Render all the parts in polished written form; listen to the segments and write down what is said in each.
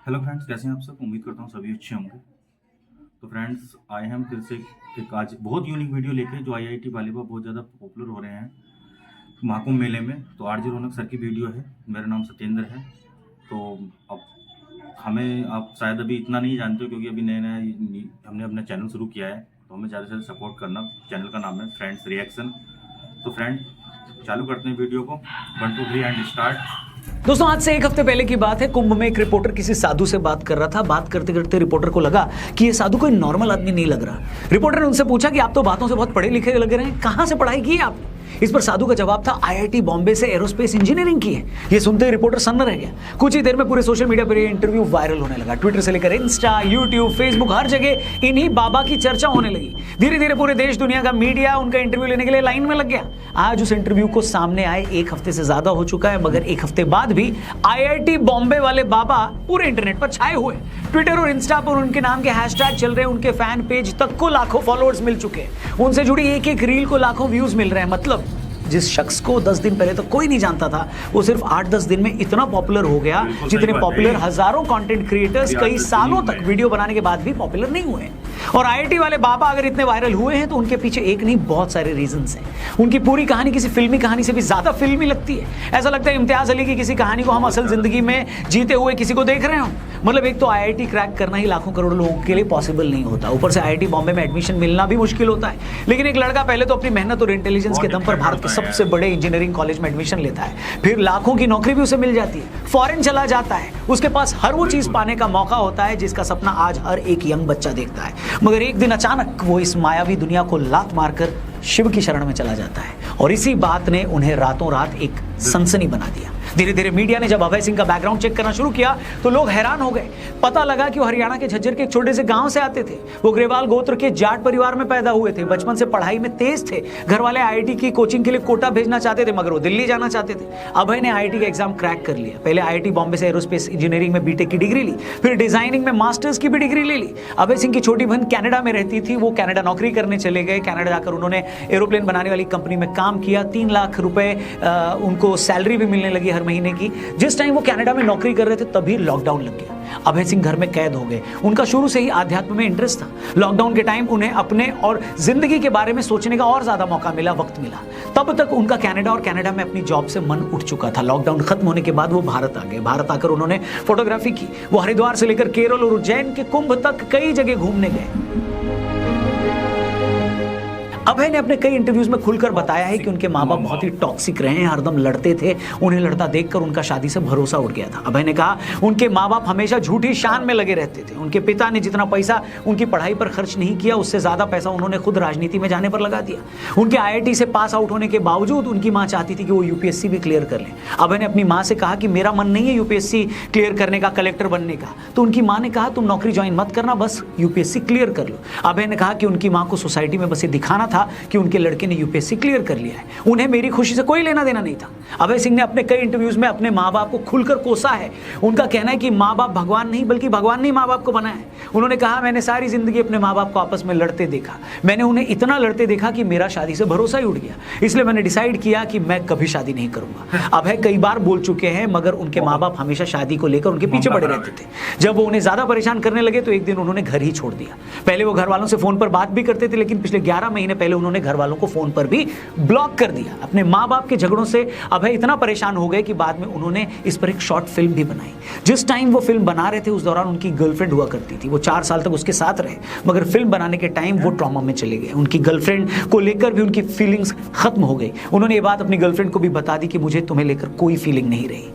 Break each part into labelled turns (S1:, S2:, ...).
S1: Hello friends, कैसे हैं आप सब। उम्मीद करता हूँ सभी अच्छे होंगे। तो फ्रेंड्स, आए हम फिर से एक आज बहुत यूनिक वीडियो लेके जो आईआईटी वालीबाग बहुत ज़्यादा पॉपुलर हो रहे हैं महाकुंभ मेले में। तो आरजे रौनक सर की वीडियो है। मेरा नाम सत्येंद्र है। तो अब हमें आप शायद अभी इतना नहीं जानते हो क्योंकि अभी नया नया हमने अपना चैनल शुरू किया है। तो हमें ज़्यादा से ज़्यादा सपोर्ट करना। चैनल का नाम है फ्रेंड्स रिएक्शन। तो फ्रेंड, चालू करते हैं वीडियो को। 1 2 3 एंड स्टार्ट।
S2: दोस्तों, आज से एक हफ्ते पहले की बात है। कुंभ में एक रिपोर्टर किसी साधु से बात कर रहा था। बात करते करते रिपोर्टर को लगा कि ये साधु कोई नॉर्मल आदमी नहीं लग रहा। रिपोर्टर ने उनसे पूछा कि आप तो बातों से बहुत पढ़े लिखे लग रहे हैं, कहां से पढ़ाई की है आपने। इस पर साधु का जवाब था, आईआईटी बॉम्बे से एरोस्पेस इंजीनियरिंग की है। ये सुनते ही रिपोर्टर सन्न रह गया। कुछ ही देर में पूरे सोशल मीडिया पर ये इंटरव्यू वायरल होने लगा। ट्विटर से लेकर इंस्टा, यूट्यूब, फेसबुक, हर जगह इन्हीं बाबा की चर्चा होने लगी। धीरे धीरे पूरे देश दुनिया का मीडिया उनका इंटरव्यू लेने के लिए लाइन में लग गया। आज उस इंटरव्यू को सामने आए 1 हफ्ते से ज्यादा हो चुका है, मगर 1 हफ्ते बाद भी आईआईटी बॉम्बे वाले बाबा पूरे इंटरनेट पर छाए हुए। ट्विटर और इंस्टा पर उनके नाम के हैशटैग चल रहे हैं। उनके फैन पेज तक को लाखों फॉलोअर्स मिल चुके हैं। उनसे जुड़ी एक एक रील को लाखों व्यूज मिल रहे हैं। मतलब जिस शख्स को 10 दिन पहले तो कोई नहीं जानता था, वो सिर्फ 8-10 दिन में इतना पॉपुलर हो गया जितने पॉपुलर हजारों कंटेंट क्रिएटर्स कई सालों तक वीडियो बनाने के बाद भी पॉपुलर नहीं हुए। और आईआईटी वाले बाबा अगर इतने वायरल हुए हैं तो उनके पीछे एक नहीं बहुत सारे रीजंस हैं। उनकी पूरी कहानी किसी फिल्मी कहानी से भी ज्यादा फिल्मी लगती है। ऐसा लगता है इम्तियाज अली की किसी कहानी को हम असल जिंदगी में जीते हुए किसी को देख रहे हो। मतलब एक तो आईआईटी क्रैक करना ही लाखों करोड़ों लोगों के लिए पॉसिबल नहीं होता, ऊपर से आईआईटी बॉम्बे में एडमिशन मिलना भी मुश्किल होता है। लेकिन एक लड़का पहले तो अपनी मेहनत और इंटेलिजेंस के दम पर भारत के सबसे बड़े इंजीनियरिंग कॉलेज में एडमिशन लेता है, फिर लाखों की नौकरी भी उसे मिल जाती है, फॉरेन चला जाता है, उसके पास हर वो चीज पाने का मौका होता है जिसका सपना आज हर एक यंग बच्चा देखता है। मगर एक दिन अचानक वो इस मायावी दुनिया को लात मारकर शिव की शरण में चला जाता है। और इसी बात ने उन्हें रातों रात एक सनसनी बना दिया। धीरे धीरे मीडिया ने जब अभय सिंह का बैकग्राउंड चेक करना शुरू किया तो लोग हैरान हो गए। पता लगा कि वो हरियाणा के झज्जर के एक छोटे से गांव से आते थे। वो ग्रेवाल गोत्र के जाट परिवार में पैदा हुए थे। बचपन से पढ़ाई में तेज थे। घर वाले आईआईटी की कोचिंग के लिए कोटा भेजना चाहते थे, मगर वो दिल्ली जाना चाहते थे। अभय ने आईआईटी का एग्जाम क्रैक कर लिया। पहले आईआईटी बॉम्बे से एरोस्पेस इंजीनियरिंग में बीटेक की डिग्री ली, फिर डिजाइनिंग में मास्टर्स की भी डिग्री ले ली। अभय सिंह की छोटी बहन कनाडा में रहती थी। वो कनाडा नौकरी करने चले गए। कनाडा जाकर उन्होंने एरोप्लेन बनाने वाली कंपनी में काम किया। 3 लाख रुपए उनको सैलरी भी मिलने लगी हर महीने की। जिस टाइम वो कनाडा में नौकरी कर रहे थे तभी लॉकडाउन लग गया। अभय सिंह घर में कैद हो गए। उनका शुरू से ही आध्यात्म में इंटरेस्ट था। लॉकडाउन के टाइम उन्हें अपने और जिंदगी के बारे में सोचने का और ज्यादा मौका मिला, वक्त मिला। तब तक उनका कनाडा में अपनी जॉब से मन उठ चुका था। लॉकडाउन खत्म होने के बाद वो भारत आ गए। भारत आकर उन्होंने फोटोग्राफी की। वो हरिद्वार से लेकर केरल और उज्जैन के कुंभ तक कई जगह घूमने गए। अभय ने अपने कई इंटरव्यूज में खुलकर बताया है कि उनके माँ बाप बहुत ही टॉक्सिक रहे हैं, हरदम लड़ते थे। उन्हें लड़ता देखकर उनका शादी से भरोसा उठ गया था। अभय ने कहा उनके माँ बाप हमेशा झूठी शान में लगे रहते थे। उनके पिता ने जितना पैसा उनकी पढ़ाई पर खर्च नहीं किया, उससे ज्यादा पैसा उन्होंने खुद राजनीति में जाने पर लगा दिया। उनके आईआईटी से पास आउट होने के बावजूद उनकी माँ चाहती थी कि वो यूपीएससी भी क्लियर कर ले। अभय ने अपनी माँ से कहा कि मेरा मन नहीं है यूपीएससी क्लियर करने का, कलेक्टर बनने का। तो उनकी माँ ने कहा तुम नौकरी ज्वाइन मत करना, बस यूपीएससी क्लियर कर लो। अभय ने कहा कि उनकी माँ को सोसाइटी में बस ये दिखाना था कि उनके लड़के ने यूपीएससी क्लियर कर लिया है, उन्हें मेरी खुशी से कोई लेना देना नहीं था। अभय सिंह ने अपने कई इंटरव्यूज में अपने माँ बाप को खुलकर कोसा है। उनका कहना है कि माँ बाप भगवान नहीं बल्कि भगवान ने माँ बाप को बनाया है। उन्होंने कहा मैंने सारी जिंदगी अपने माँ बाप को आपस में लड़ते देखा। मैंने उन्हें इतना लड़ते देखा कि मेरा शादी से भरोसा ही उठ गया। इसलिए मैंने डिसाइड किया कि मैं कभी शादी नहीं करूंगा। अभय कई बार बोल चुके हैं, मगर उनके माँ बाप हमेशा शादी को लेकर उनके पीछे पड़े रहते थे। जब वो उन्हें ज्यादा परेशान करने लगे तो एक दिन उन्होंने घर ही छोड़ दिया। पहले वो घर वालों से फोन पर बात भी करते थे, लेकिन पिछले 11 महीने पहले उन्होंने घर वालों को फोन पर भी ब्लॉक कर दिया। अपने माँ बाप के झगड़ों से अभय इतना परेशान हो गए कि बाद में उन्होंने इस पर एक शॉर्ट फिल्म भी बनाई। जिस टाइम वो फिल्म बना रहे थे उस दौरान उनकी गर्लफ्रेंड हुआ करती थी। वो 4 साल तक उसके साथ रहे, मगर फिल्म बनाने के टाइम वो ट्रॉमा में चले गए। उनकी गर्लफ्रेंड को लेकर भी उनकी फीलिंग्स खत्म हो गई। उन्होंने ये बात अपनी गर्लफ्रेंड को भी बता दी कि मुझे तुम्हें लेकर कोई फीलिंग नहीं रही।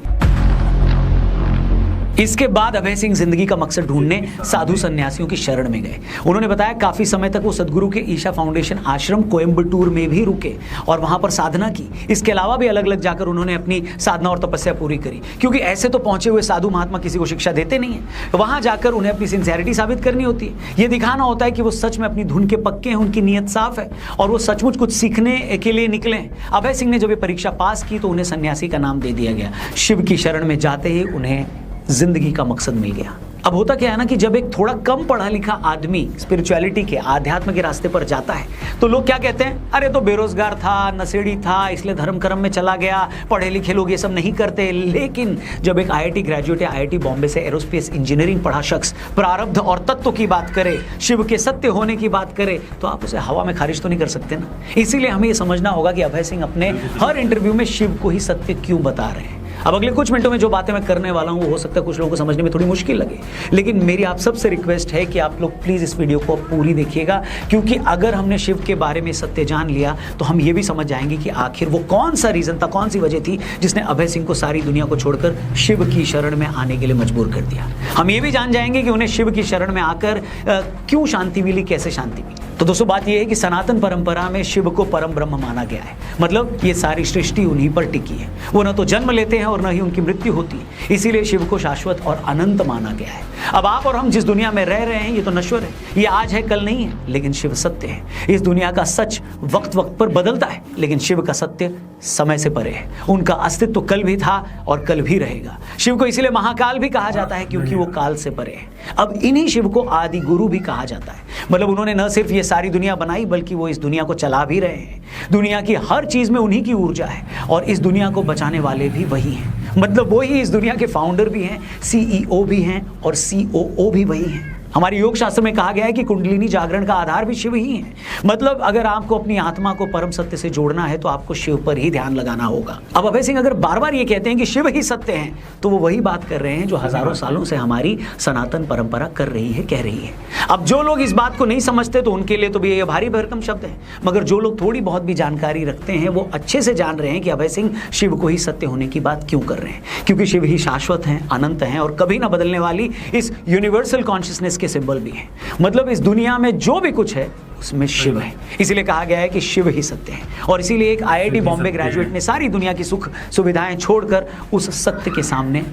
S2: इसके बाद अभय सिंह जिंदगी का मकसद ढूंढने साधु सन्यासियों की शरण में गए। उन्होंने बताया काफी समय तक वो सदगुरु के ईशा फाउंडेशन आश्रम कोयम्बटूर में भी रुके और वहां पर साधना की। इसके अलावा भी अलग अलग जाकर उन्होंने अपनी साधना और तपस्या पूरी करी, क्योंकि ऐसे तो पहुंचे हुए साधु महात्मा किसी को शिक्षा देते नहीं है। वहां जाकर उन्हें अपनी सिंसियरिटी साबित करनी होती है। ये दिखाना होता है कि वो सच में अपनी धुन के पक्के हैं, उनकी नीयत साफ है और वो सचमुच कुछ सीखने के लिए निकले हैं। अभय सिंह ने जब ये परीक्षा पास की तो उन्हें सन्यासी का नाम दे दिया गया। शिव की शरण में जाते ही उन्हें जिंदगी का मकसद मिल गया। अब होता क्या है ना कि जब एक थोड़ा कम पढ़ा लिखा आदमी स्पिरिचुअलिटी के, आध्यात्म के रास्ते पर जाता है तो लोग क्या कहते हैं, अरे तो बेरोजगार था, नशेड़ी था, इसलिए धर्म कर्म में चला गया, पढ़े लिखे लोग ये सब नहीं करते। लेकिन जब एक आईआईटी ग्रेजुएट या आईआईटी बॉम्बे से एरोस्पेस इंजीनियरिंग पढ़ा शख्स प्रारब्ध और तत्व की बात करे, शिव के सत्य होने की बात करे, तो आप उसे हवा में खारिज तो नहीं कर सकते ना। इसीलिए हमें ये समझना होगा कि अभय सिंह अपने हर इंटरव्यू में शिव को ही सत्य क्यों बता रहे हैं। अब अगले कुछ मिनटों में जो बातें मैं करने वाला हूं वो हो सकता है कुछ लोगों को समझने में थोड़ी मुश्किल लगे, लेकिन मेरी आप सबसे रिक्वेस्ट है कि आप लोग प्लीज इस वीडियो को पूरी देखिएगा, क्योंकि अगर हमने शिव के बारे में सत्य जान लिया तो हम ये भी समझ जाएंगे कि आखिर वो कौन सा रीजन था, कौन सी वजह थी जिसने अभय सिंह को सारी दुनिया को छोड़कर शिव की शरण में आने के लिए मजबूर कर दिया। हम ये भी जान जाएंगे कि उन्हें शिव की शरण में आकर क्यों शांति मिली, कैसे शांति मिली। तो दोस्तों बात यह है कि सनातन परंपरा में शिव को परम ब्रह्म माना गया है, मतलब ये सारी सृष्टि उन्हीं पर टिकी है। वो न तो जन्म लेते हैं और न ही उनकी मृत्यु होती है, इसीलिए शिव को शाश्वत और अनंत माना गया है। अब आप और हम जिस दुनिया में रह रहे हैं ये तो नश्वर है, ये आज है कल नहीं है, लेकिन शिव सत्य है। इस दुनिया का सच वक्त वक्त पर बदलता है, लेकिन शिव का सत्य समय से परे है। उनका अस्तित्व कल भी था और कल भी रहेगा। शिव को इसीलिए महाकाल भी कहा जाता है क्योंकि वो काल से परे है। अब इन्हीं शिव को आदि गुरु भी कहा जाता है, मतलब उन्होंने न सिर्फ ये सारी दुनिया बनाई बल्कि वो इस दुनिया को चला भी रहे हैं। दुनिया की हर चीज में उन्हीं की ऊर्जा है और इस दुनिया को बचाने वाले भी वही हैं, मतलब वही इस दुनिया के फाउंडर भी हैं, सीईओ भी हैं और सीओओ भी वही हैं। हमारे योग शास्त्र में कहा गया है कि कुंडलिनी जागरण का आधार भी शिव ही है। मतलब अगर आपको अपनी आत्मा को परम सत्य से जोड़ना है तो आपको शिव पर ही ध्यान लगाना होगा। अब अभय सिंह अगर बार बार ये कहते हैं कि शिव ही सत्य है तो वो वही बात कर रहे हैं जो हजारों सालों से हमारी सनातन परंपरा कर रही है, कह रही है। अब जो लोग इस बात को नहीं समझते तो उनके लिए तो भी ये भारी भरकम शब्द है, मगर जो लोग थोड़ी बहुत भी जानकारी रखते हैं वो अच्छे से जान रहे हैं कि अभय सिंह शिव को ही सत्य होने की बात क्यों कर रहे हैं, क्योंकि शिव ही शाश्वत हैं, अनंत हैं और कभी ना बदलने वाली इस यूनिवर्सल कॉन्शियसनेस के सिंबल भी है। मतलब इस दुनिया में जो भी कुछ है उसमें शिव है, इसीलिए कहा गया है कि शिव ही सत्य है। और इसीलिए एक आईआईटी बॉम्बे ग्रेजुएट ने सारी दुनिया की सुख सुविधाएं छोड़कर उस सत्य के सामने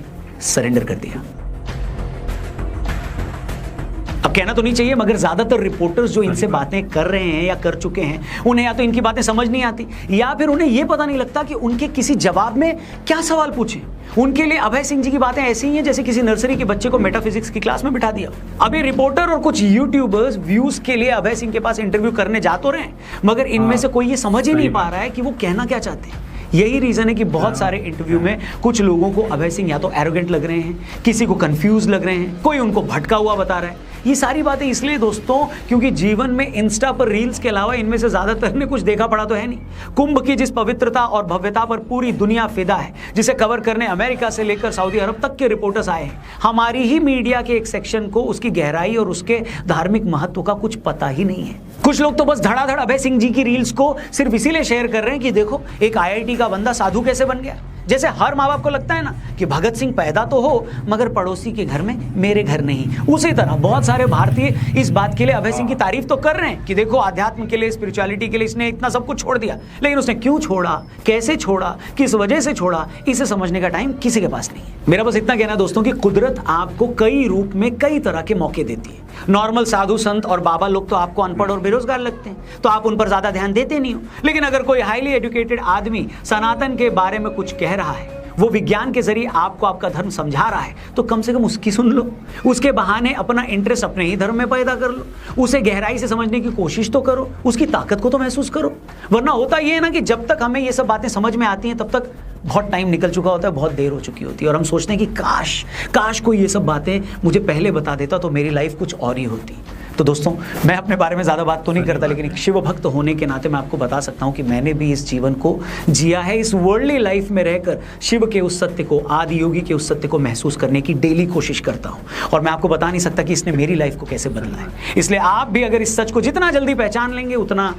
S2: सरेंडर कर दिया। अब कहना तो नहीं चाहिए, मगर ज्यादातर रिपोर्टर्स जो इनसे बातें कर रहे हैं या कर चुके हैं उन्हें या तो इनकी बातें समझ नहीं आती या फिर उन्हें यह पता नहीं लगता कि उनके किसी जवाब में क्या सवाल पूछें। उनके लिए अभय सिंह जी की बातें ऐसी ही हैं जैसे किसी नर्सरी के बच्चे को मेटाफिजिक्स की क्लास में बिठा दिया। अभी रिपोर्टर और कुछ यूट्यूबर्स व्यूज के लिए अभय सिंह के पास इंटरव्यू करने जा तो रहे हैं, मगर इनमें से कोई ये समझ ही नहीं पा रहा है कि वो कहना क्या चाहते हैं। यही रीजन है कि बहुत सारे इंटरव्यू में कुछ लोगों को अभय सिंह या तो एरोगेंट लग रहे हैं, किसी को कंफ्यूज लग रहे हैं, कोई उनको भटका हुआ बता रहा है। ये सारी बातें इसलिए दोस्तों क्योंकि जीवन में इंस्टा पर रील्स के अलावा इनमें से ज्यादातर ने कुछ देखा पड़ा तो है नहीं। कुंभ की जिस पवित्रता और भव्यता पर पूरी दुनिया फिदा है, जिसे कवर करने अमेरिका से लेकर सऊदी अरब तक के रिपोर्टर्स आए हैं, हमारी ही मीडिया के एक सेक्शन को उसकी गहराई और उसके धार्मिक महत्व का कुछ पता ही नहीं है। कुछ लोग तो बस धड़ाधड़ अभय सिंह जी की रील्स को सिर्फ इसीलिए शेयर कर रहे हैं कि देखो एक आईआईटी का बंदा साधु कैसे बन गया। जैसे हर माँ बाप को लगता है ना कि भगत सिंह पैदा तो हो मगर पड़ोसी के घर में, मेरे घर नहीं, उसी तरह बहुत सारे भारतीय इस बात के लिए अभय सिंह की तारीफ तो कर रहे हैं कि देखो आध्यात्म के लिए, स्पिरिचुअलिटी के लिए इसने इतना सब कुछ छोड़ दिया, लेकिन उसने क्यों छोड़ा, कैसे छोड़ा, किस वजह से छोड़ा, इसे समझने का टाइम किसी के पास नहीं है। मेरा बस इतना कहना दोस्तों कि कुदरत आपको कई रूप में कई तरह के मौके देती है। नॉर्मल साधु संत और बाबा लोग तो आपको अनपढ़ और बेरोजगार लगते हैं तो आप उन पर ज्यादा ध्यान देते नहीं हो, लेकिन अगर कोई हाईली एजुकेटेड आदमी सनातन के बारे में कुछ कह रहा है, वो विज्ञान के जरिए आपको आपका धर्म समझा रहा है, तो कम से कम उसकी सुन लो, उसके बहाने अपना इंटरेस्ट अपने ही धर्म में पैदा कर लो, उसे गहराई से समझने की कोशिश तो करो, उसकी ताकत को तो महसूस करो। वरना होता ये है ना कि जब तक हमें ये सब बातें समझ में आती हैं तब तक बहुत टाइम निकल चुका होता है, बहुत देर हो चुकी होती है और हम सोचते हैं कि काश कोई ये सब बातें मुझे पहले बता देता तो मेरी लाइफ कुछ और ही होती। तो दोस्तों मैं अपने बारे में ज़्यादा बात तो नहीं करता, लेकिन एक शिव भक्त होने के नाते मैं आपको बता सकता हूँ कि मैंने भी इस जीवन को जिया है, इस वर्ल्डली लाइफ में रहकर शिव के उस सत्य को, आदि योगी के उस सत्य को महसूस करने की डेली कोशिश करता हूँ। और मैं आपको बता नहीं सकता कि इसने मेरी लाइफ को कैसे बदला है। इसलिए आप भी अगर इस सच को जितना जल्दी पहचान लेंगे उतना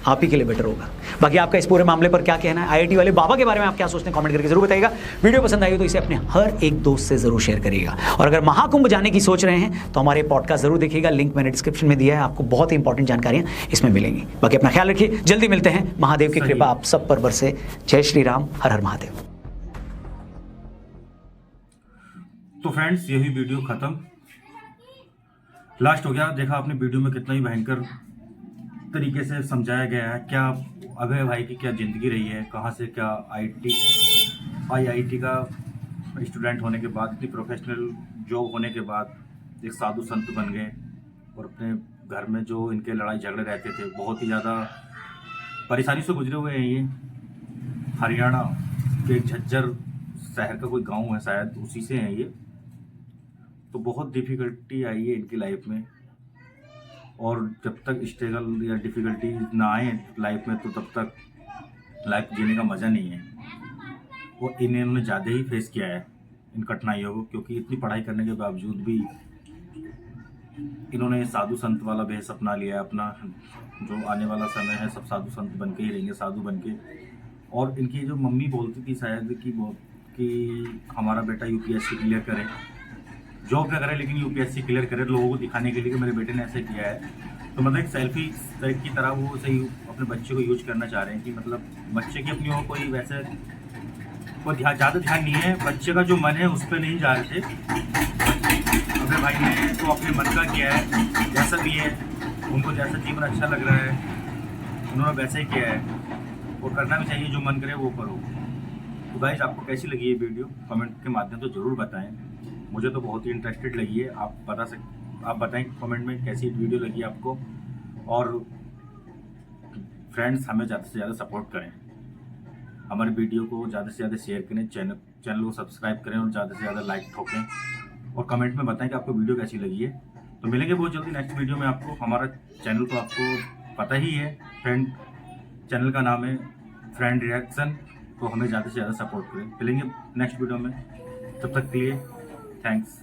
S2: आप ही के लिए बेटर होगा। बाकी आपका इस पूरे मामले पर क्या कहना है, आईआईटी वाले बाबा के बारे में आप क्या सोचते हैं, कमेंट करके जरूर बताइएगा। वीडियो पसंद आई हो तो इसे अपने हर एक दोस्त से जरूर शेयर करिएगा। और अगर महाकुंभ जाने की सोच रहे हैं तो हमारे पॉडकास्ट जरूर देखिएगा, लिंक मैंने डिस्क्रिप्शन में दिया है, आपको बहुत ही इंपॉर्टेंट जानकारियां इसमें मिलेंगी। बाकी अपना ख्याल रखिए, जल्दी मिलते हैं। महादेव की कृपा आप सब पर बरसे। जय श्री राम, हर हर महादेव।
S1: तो फ्रेंड्स यही वीडियो खत्म, लास्ट हो गया। देखा आपने वीडियो में कितना ही भयंकर तरीके से समझाया गया है, क्या अभय भाई की क्या ज़िंदगी रही है, कहाँ से क्या आईआईटी का स्टूडेंट होने के बाद, इतनी प्रोफेशनल जॉब होने के बाद एक साधु संत बन गए और अपने घर में जो इनके लड़ाई झगड़े रहते थे, बहुत ही ज़्यादा परेशानी से गुजरे हुए हैं ये। हरियाणा के झज्जर शहर का कोई गांव है शायद, उसी से हैं ये। तो बहुत डिफ़िकल्टी आई है इनकी लाइफ में, और जब तक स्ट्रगल या डिफ़िकल्टी ना आए लाइफ में तो तब तक लाइफ जीने का मज़ा नहीं है। वो इन्होंने ज़्यादा ही फेस किया है इन कठिनाइयों को, क्योंकि इतनी पढ़ाई करने के बावजूद भी इन्होंने साधु संत वाला भेष अपना लिया है। अपना जो आने वाला समय है सब साधु संत बन के ही रहेंगे, साधु बन के। और इनकी जो मम्मी बोलती थी शायद कि हमारा बेटा यूपीएससी क्लियर करे, जॉब क्या करे लेकिन यूपीएससी क्लियर करे, लोगों को दिखाने के लिए कि मेरे बेटे ने ऐसे किया है। तो मतलब एक सेल्फी की तरह वो सही अपने बच्चे को यूज करना चाह रहे हैं कि मतलब बच्चे की अपनी और कोई वैसे कोई ज़्यादा ध्यान नहीं है, बच्चे का जो मन है उस पर नहीं जा रहे थे। अपने भाई ने तो अपने मन का किया है, जैसा भी है उनको जैसा जीवन अच्छा लग रहा है उन्होंने वैसे ही किया है, और करना भी चाहिए, जो मन करे वो करो। तो गाइस, आपको कैसी लगी ये वीडियो कमेंट के माध्यम से ज़रूर बताएं। मुझे तो बहुत ही इंटरेस्टेड लगी है। आप बताएं कमेंट में कैसी वीडियो लगी आपको। और फ्रेंड्स, हमें ज़्यादा से ज़्यादा सपोर्ट करें, हमारे वीडियो को ज़्यादा से ज़्यादा शेयर करें, चैनल को सब्सक्राइब करें और ज़्यादा से ज़्यादा लाइक ठोकें, और कमेंट में बताएं कि आपको वीडियो कैसी लगी है। तो मिलेंगे बहुत जल्दी नेक्स्ट वीडियो में। आपको हमारा चैनल तो आपको पता ही है, फ्रेंड चैनल का नाम है फ्रेंड रिएक्शन। तो हमें ज़्यादा से ज़्यादा सपोर्ट करें। मिलेंगे नेक्स्ट वीडियो में, तब तक के लिए थैंक्स।